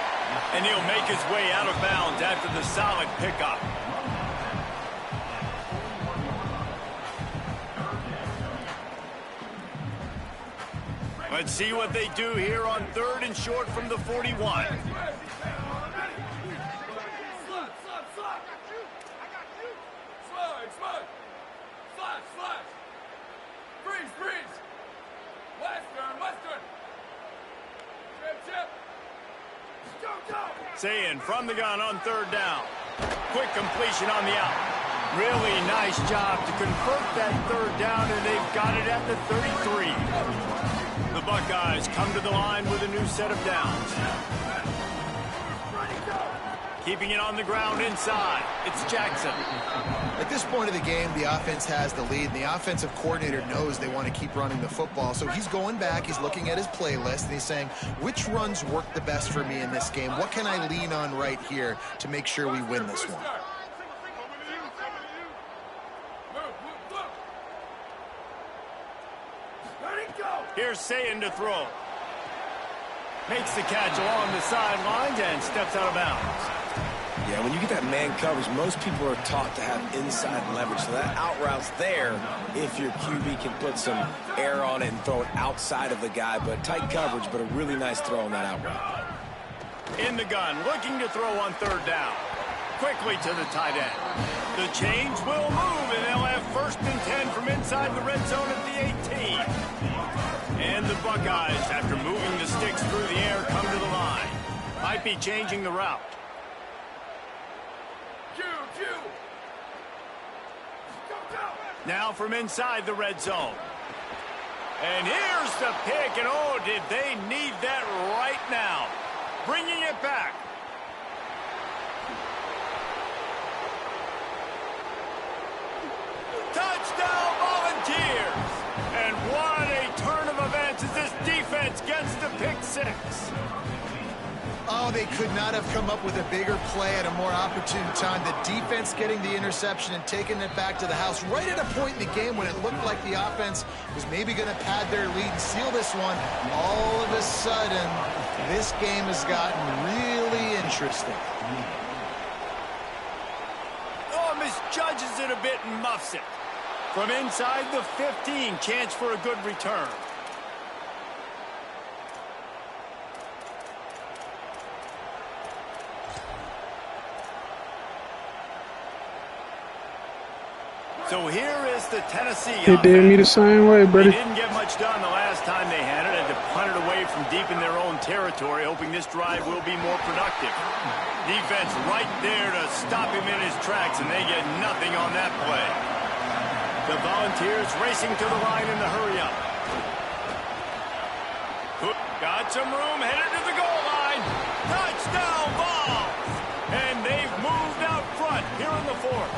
And he'll make his way out of bounds after the solid pickup. Let's see what they do here on 3rd and short from the 41. Sayin from the gun on third down. Quick completion on the out. Really nice job to convert that third down, and they've got it at the 33. The Buckeyes come to the line with a new set of downs. Keeping it on the ground inside. It's Jackson. At this point of the game, the offense has the lead, and the offensive coordinator knows they want to keep running the football. So he's going back, he's looking at his playlist, and he's saying, which runs work the best for me in this game? What can I lean on right here to make sure we win this one? Here's Sayin to throw. Makes the catch along the sidelines and steps out of bounds. Yeah, when you get that man coverage, most people are taught to have inside leverage. So that out route's there if your QB can put some air on it and throw it outside of the guy. But tight coverage, but a really nice throw on that out route. In the gun, looking to throw on third down. Quickly to the tight end. The change will move, and they'll have 1st and 10 from inside the red zone at the 18. And the Buckeyes, after moving the sticks through the air, come to the line. Might be changing the route. Now from inside the red zone. And here's the pick, and oh, did they need that right now. Bringing it back. Touchdown Volunteers! And what a turn of events as this defense gets the pick 6. Oh, they could not have come up with a bigger play at a more opportune time. The defense getting the interception and taking it back to the house right at a point in the game when it looked like the offense was maybe going to pad their lead and seal this one. All of a sudden, this game has gotten really interesting. Oh, misjudges it a bit and muffs it. From inside the 15, chance for a good return. So here is the Tennessee He did me the same way, buddy. They didn't get much done the last time they had it. Had to punt it away from deep in their own territory, hoping this drive will be more productive. Defense right there to stop him in his tracks, and they get nothing on that play. The Volunteers racing to the line in the hurry-up. Got some room, headed to the goal line. Touchdown Vols! And they've moved out front here in the 4th.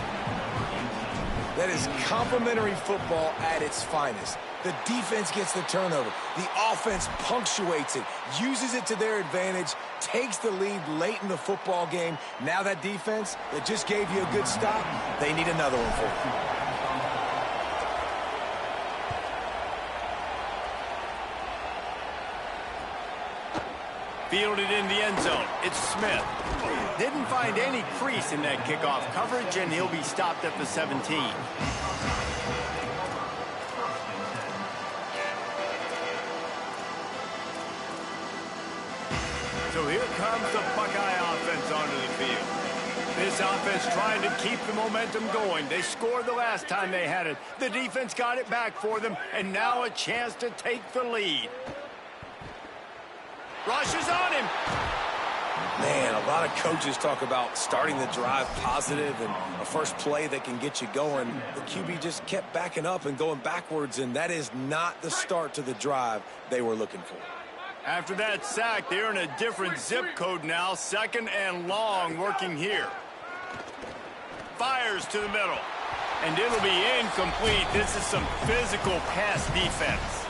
That is complimentary football at its finest. The defense gets the turnover. The offense punctuates it, uses it to their advantage, takes the lead late in the football game. Now that defense that just gave you a good stop, they need another one for you. Fielded in the end zone. It's Smith. Didn't find any crease in that kickoff coverage, and he'll be stopped at the 17. So here comes the Buckeye offense onto the field. This offense trying to keep the momentum going. They scored the last time they had it. The defense got it back for them, and now a chance to take the lead. Rushes on him. Man, a lot of coaches talk about starting the drive positive and a first play that can get you going. The QB just kept backing up and going backwards, and that is not the start to the drive they were looking for. After that sack, they're in a different zip code now. 2nd and long working here. Fires to the middle. And it'll be incomplete. This is some physical pass defense.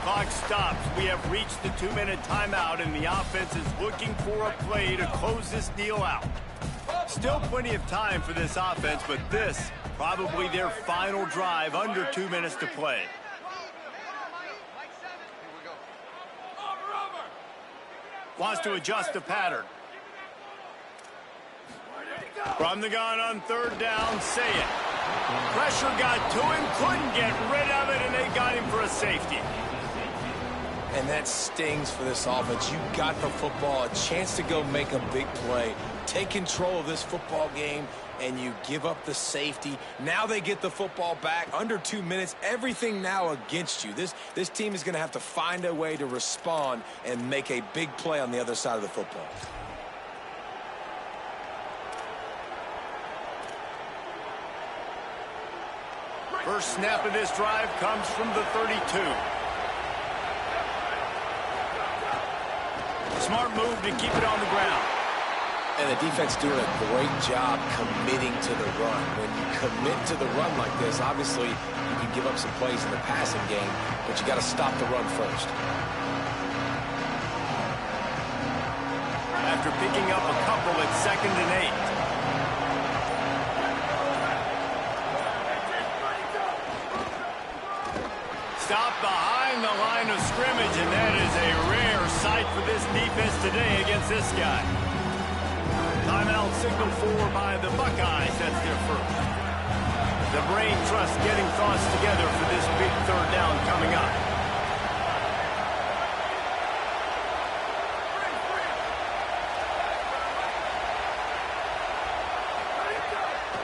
Clock stops. We have reached the 2-minute timeout, and the offense is looking for a play to close this deal out. Still plenty of time for this offense, but this probably their final drive, under 2 minutes to play. Wants to adjust the pattern. From the gun on 3rd down, Sayin. Pressure got to him, couldn't get rid of it, and they got him for a safety. And that stings for this offense. You got the football, a chance to go make a big play, take control of this football game, and you give up the safety. Now they get the football back under 2 minutes. Everything now against you. This team is going to have to find a way to respond and make a big play on the other side of the football. First snap of this drive comes from the 32. Smart move to keep it on the ground. And the defense doing a great job committing to the run. When you commit to the run like this, obviously you can give up some plays in the passing game, but you got to stop the run first. After picking up a couple at 2nd and 8. Stop behind the line of scrimmage, and that is a rare sight for this defense today against this guy. Timeout signaled for by the Buckeyes. That's their first. The brain trust getting thoughts together for this big 3rd down coming up.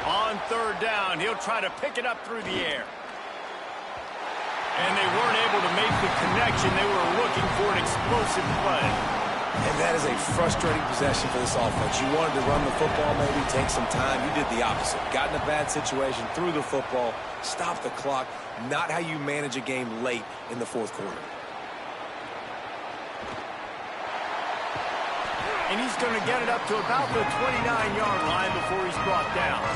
On 3rd down, he'll try to pick it up through the air. And they weren't able to make the connection. They were looking for an explosive play. And that is a frustrating possession for this offense. You wanted to run the football, maybe take some time. You did the opposite. Got in a bad situation, threw the football, stopped the clock. Not how you manage a game late in the 4th quarter. And he's going to get it up to about the 29-yard line before he's brought down.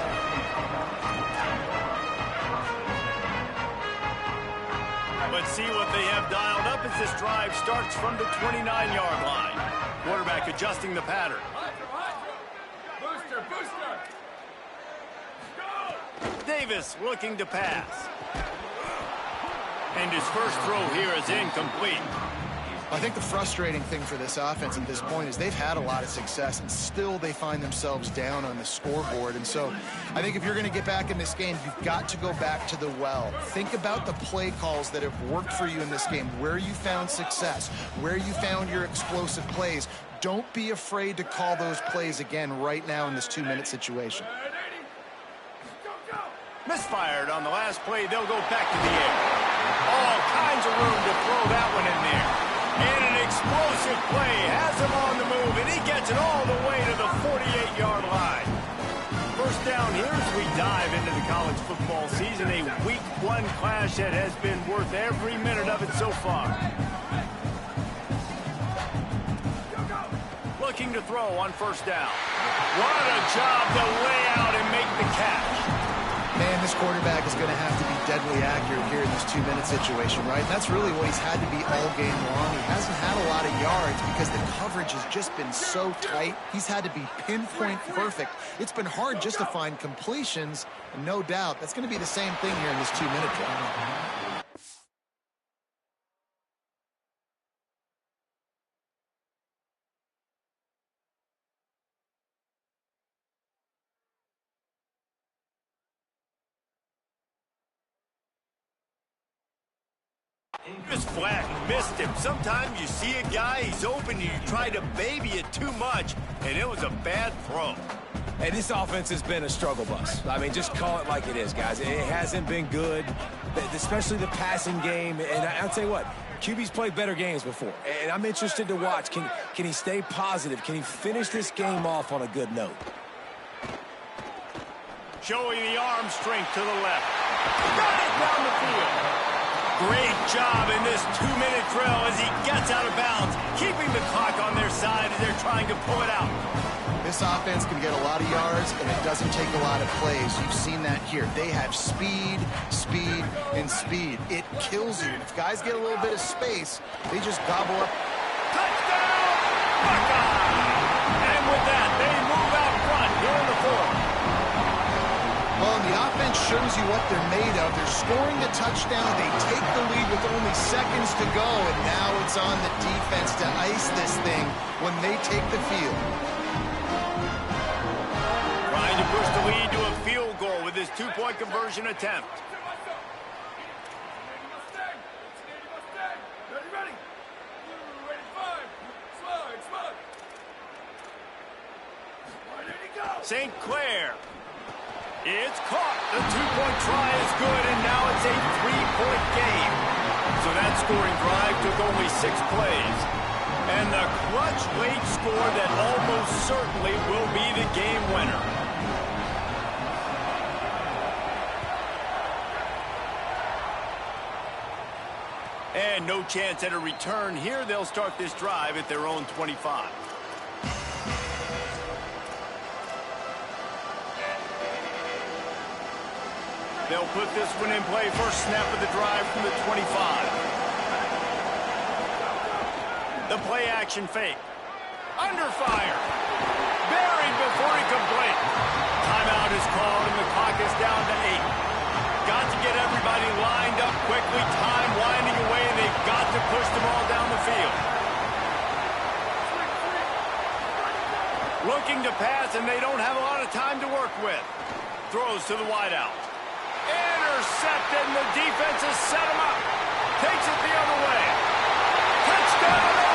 But see what they have dialed up as this drive starts from the 29-yard line. Quarterback adjusting the pattern. Davis looking to pass. And his first throw here is incomplete. I think the frustrating thing for this offense at this point is they've had a lot of success, and still they find themselves down on the scoreboard. And so I think if you're going to get back in this game, you've got to go back to the well. Think about the play calls that have worked for you in this game, where you found success, where you found your explosive plays. Don't be afraid to call those plays again right now in this 2-minute situation. Misfired on the last play. They'll go back to the air. All kinds of room to throw that one in there. And an explosive play has him on the move, and he gets it all the way to the 48-yard line. First down here as we dive into the college football season, a Week 1 clash that has been worth every minute of it so far. Looking to throw on first down. What a job to lay out and make the catch. Man, this quarterback is going to have to be deadly accurate here in this 2-minute situation, right? And that's really what he's had to be all game long. He hasn't had a lot of yards because the coverage has just been so tight. He's had to be pinpoint perfect. It's been hard just to find completions, and no doubt that's going to be the same thing here in this 2-minute drive. Just flat and missed him. Sometimes you see a guy, he's open, and you try to baby it too much, and it was a bad throw. Hey, this offense has been a struggle bus. I mean, just call it like it is, guys. It hasn't been good, especially the passing game. And I'll tell you what, QB's played better games before. And I'm interested to watch. Can he stay positive? Can he finish this game off on a good note? Showing the arm strength to the left. Got it down the field. Great job in this 2-minute drill as he gets out of bounds, keeping the clock on their side as they're trying to pull it out. This offense can get a lot of yards, and it doesn't take a lot of plays. You've seen that here. They have speed, speed, and speed. It kills you. If guys get a little bit of space, they just gobble up. Touchdown, Buckeyes! And with that, they move out front here in the 4th. Well, and the offense shows you what they're made of. They're scoring the touchdown. They take the lead with only seconds to go, and now it's on the defense to ice this thing when they take the field. Trying to push the lead to a field goal with his 2-point conversion attempt. St. Clair. It's caught. The two-point try is good, and now it's a three-point game. So that scoring drive took only 6 plays. And the clutch late score that almost certainly will be the game winner. And no chance at a return here. They'll start this drive at their own 25. They'll put this one in play. First snap of the drive from the 25. The play action fake. Under fire. Buried before he could blink. Timeout is called and the clock is down to 8. Got to get everybody lined up quickly. Time winding away. They've got to push them all down the field. Looking to pass, and they don't have a lot of time to work with. Throws to the wideout. Intercepted, and the defense has set him up. Takes it the other way. Touchdown!